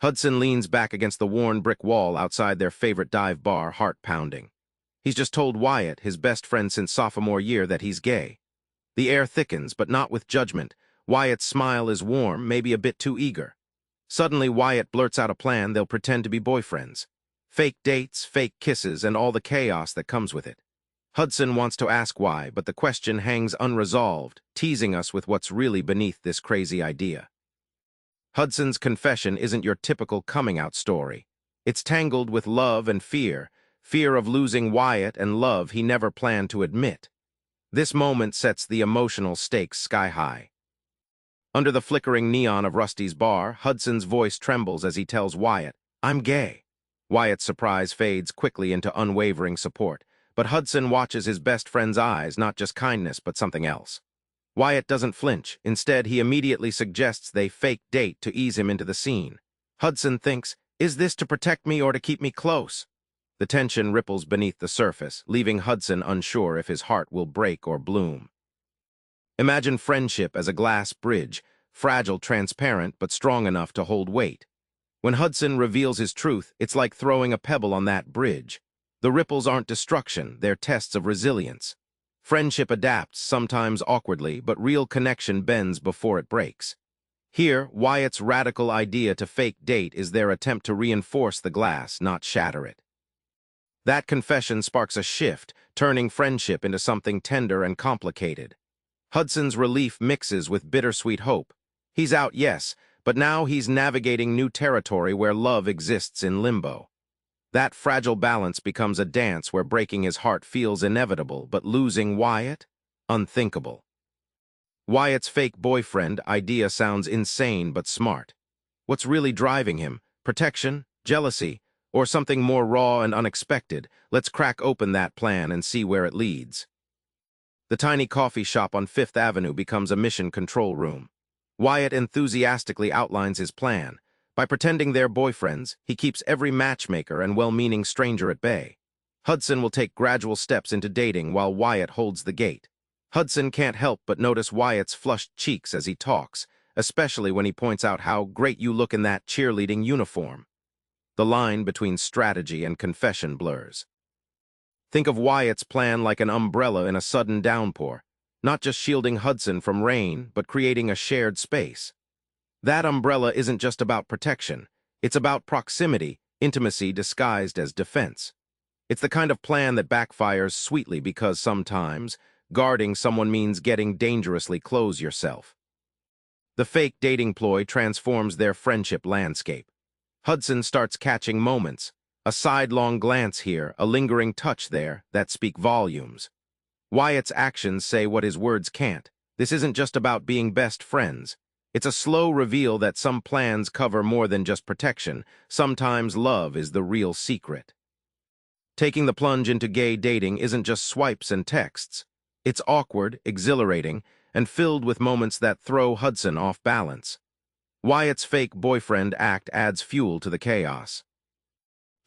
Hudson leans back against the worn brick wall outside their favorite dive bar, heart pounding. He's just told Wyatt, his best friend since sophomore year, that he's gay. The air thickens, but not with judgment. Wyatt's smile is warm, maybe a bit too eager. Suddenly, Wyatt blurts out a plan. They'll pretend to be boyfriends. Fake dates, fake kisses, and all the chaos that comes with it. Hudson wants to ask why, but the question hangs unresolved, teasing us with what's really beneath this crazy idea. Hudson's confession isn't your typical coming-out story. It's tangled with love and fear of losing Wyatt and love he never planned to admit. This moment sets the emotional stakes sky-high. Under the flickering neon of Rusty's bar, Hudson's voice trembles as he tells Wyatt, "I'm gay." Wyatt's surprise fades quickly into unwavering support, but Hudson watches his best friend's eyes, not just kindness, but something else. Wyatt doesn't flinch. Instead, he immediately suggests they fake date to ease him into the scene. Hudson thinks, is this to protect me or to keep me close? The tension ripples beneath the surface, leaving Hudson unsure if his heart will break or bloom. Imagine friendship as a glass bridge, fragile, transparent, but strong enough to hold weight. When Hudson reveals his truth, it's like throwing a pebble on that bridge. The ripples aren't destruction, they're tests of resilience. Friendship adapts, sometimes awkwardly, but real connection bends before it breaks. Here, Wyatt's radical idea to fake date is their attempt to reinforce the glass, not shatter it. That confession sparks a shift, turning friendship into something tender and complicated. Hudson's relief mixes with bittersweet hope. He's out, yes, but now he's navigating new territory where love exists in limbo. That fragile balance becomes a dance where breaking his heart feels inevitable, but losing Wyatt? Unthinkable. Wyatt's fake boyfriend idea sounds insane but smart. What's really driving him? Protection? Jealousy? Or something more raw and unexpected? Let's crack open that plan and see where it leads. The tiny coffee shop on Fifth Avenue becomes a mission control room. Wyatt enthusiastically outlines his plan. By pretending they're boyfriends, he keeps every matchmaker and well-meaning stranger at bay. Hudson will take gradual steps into dating while Wyatt holds the gate. Hudson can't help but notice Wyatt's flushed cheeks as he talks, especially when he points out how great you look in that cheerleading uniform. The line between strategy and confession blurs. Think of Wyatt's plan like an umbrella in a sudden downpour, not just shielding Hudson from rain, but creating a shared space. That umbrella isn't just about protection. It's about proximity, intimacy disguised as defense. It's the kind of plan that backfires sweetly because sometimes guarding someone means getting dangerously close yourself. The fake dating ploy transforms their friendship landscape. Hudson starts catching moments, a sidelong glance here, a lingering touch there, that speak volumes. Wyatt's actions say what his words can't. This isn't just about being best friends. It's a slow reveal that some plans cover more than just protection. Sometimes love is the real secret. Taking the plunge into gay dating isn't just swipes and texts. It's awkward, exhilarating, and filled with moments that throw Hudson off balance. Wyatt's fake boyfriend act adds fuel to the chaos.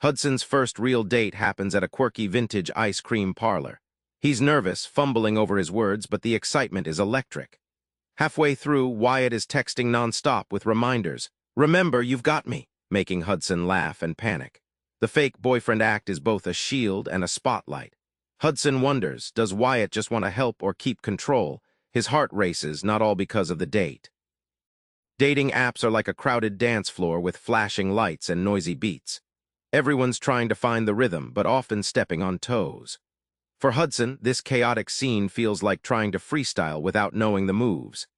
Hudson's first real date happens at a quirky vintage ice cream parlor. He's nervous, fumbling over his words, but the excitement is electric. Halfway through, Wyatt is texting nonstop with reminders. "Remember, you've got me," making Hudson laugh and panic. The fake boyfriend act is both a shield and a spotlight. Hudson wonders, does Wyatt just want to help or keep control? His heart races, not all because of the date. Dating apps are like a crowded dance floor with flashing lights and noisy beats. Everyone's trying to find the rhythm, but often stepping on toes. For Hudson, this chaotic scene feels like trying to freestyle without knowing the moves.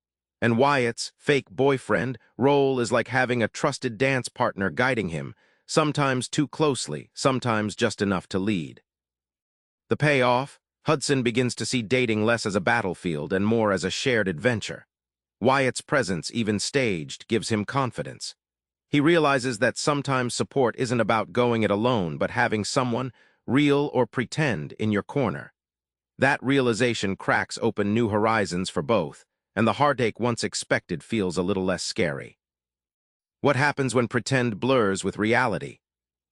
And Wyatt's fake boyfriend role is like having a trusted dance partner guiding him, sometimes too closely, sometimes just enough to lead. The payoff? Hudson begins to see dating less as a battlefield and more as a shared adventure. Wyatt's presence, even staged, gives him confidence. He realizes that sometimes support isn't about going it alone, but having someone, real or pretend, in your corner. That realization cracks open new horizons for both, and the heartache once expected feels a little less scary. What happens when pretend blurs with reality?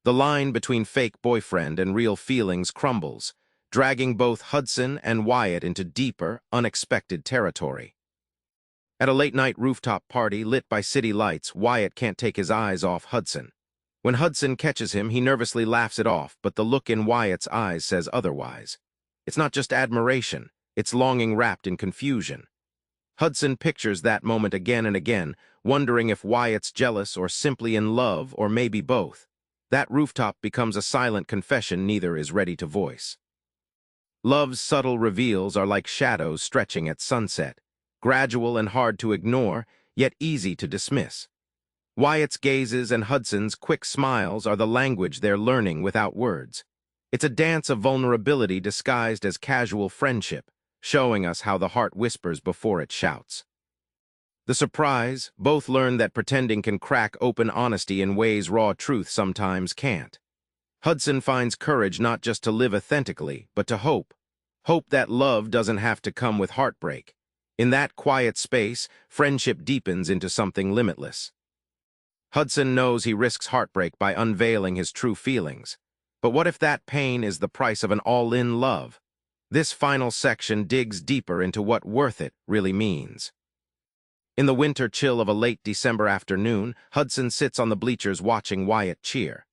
The line between fake boyfriend and real feelings crumbles, dragging both Hudson and Wyatt into deeper, unexpected territory. At a late-night rooftop party lit by city lights, Wyatt can't take his eyes off Hudson. When Hudson catches him, he nervously laughs it off, but the look in Wyatt's eyes says otherwise. It's not just admiration, it's longing wrapped in confusion. Hudson pictures that moment again and again, wondering if Wyatt's jealous or simply in love or maybe both. That rooftop becomes a silent confession neither is ready to voice. Love's subtle reveals are like shadows stretching at sunset, gradual and hard to ignore, yet easy to dismiss. Wyatt's gazes and Hudson's quick smiles are the language they're learning without words. It's a dance of vulnerability disguised as casual friendship, showing us how the heart whispers before it shouts. The surprise, both learn that pretending can crack open honesty in ways raw truth sometimes can't. Hudson finds courage not just to live authentically, but to hope. Hope that love doesn't have to come with heartbreak. In that quiet space, friendship deepens into something limitless. Hudson knows he risks heartbreak by unveiling his true feelings. But what if that pain is the price of an all-in love? This final section digs deeper into what worth it really means. In the winter chill of a late December afternoon, Hudson sits on the bleachers watching Wyatt cheer.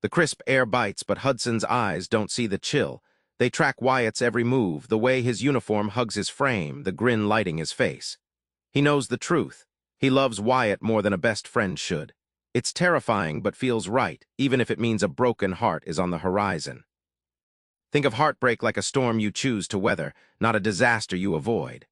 The crisp air bites, but Hudson's eyes don't see the chill. They track Wyatt's every move, the way his uniform hugs his frame, the grin lighting his face. He knows the truth. He loves Wyatt more than a best friend should. It's terrifying but feels right, even if it means a broken heart is on the horizon. Think of heartbreak like a storm you choose to weather, not a disaster you avoid.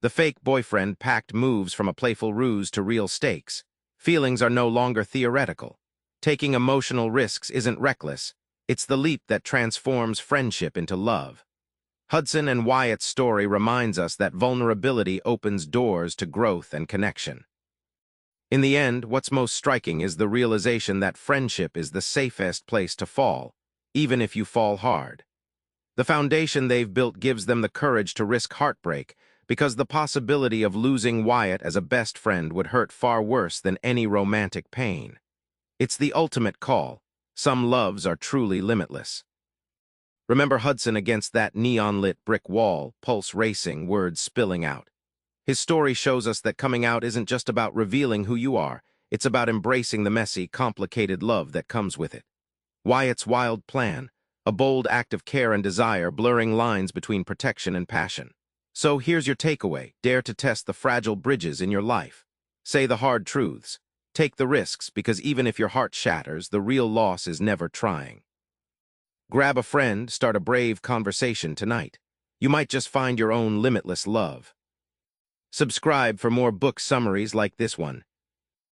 The fake boyfriend packed moves from a playful ruse to real stakes. Feelings are no longer theoretical. Taking emotional risks isn't reckless. It's the leap that transforms friendship into love. Hudson and Wyatt's story reminds us that vulnerability opens doors to growth and connection. In the end, what's most striking is the realization that friendship is the safest place to fall, even if you fall hard. The foundation they've built gives them the courage to risk heartbreak, because the possibility of losing Wyatt as a best friend would hurt far worse than any romantic pain. It's the ultimate call. Some loves are truly limitless. Remember Hudson against that neon-lit brick wall, pulse racing, words spilling out. His story shows us that coming out isn't just about revealing who you are, it's about embracing the messy, complicated love that comes with it. Wyatt's wild plan, a bold act of care and desire, blurring lines between protection and passion. So here's your takeaway. Dare to test the fragile bridges in your life. Say the hard truths. Take the risks, because even if your heart shatters, the real loss is never trying. Grab a friend, start a brave conversation tonight. You might just find your own limitless love. Subscribe for more book summaries like this one.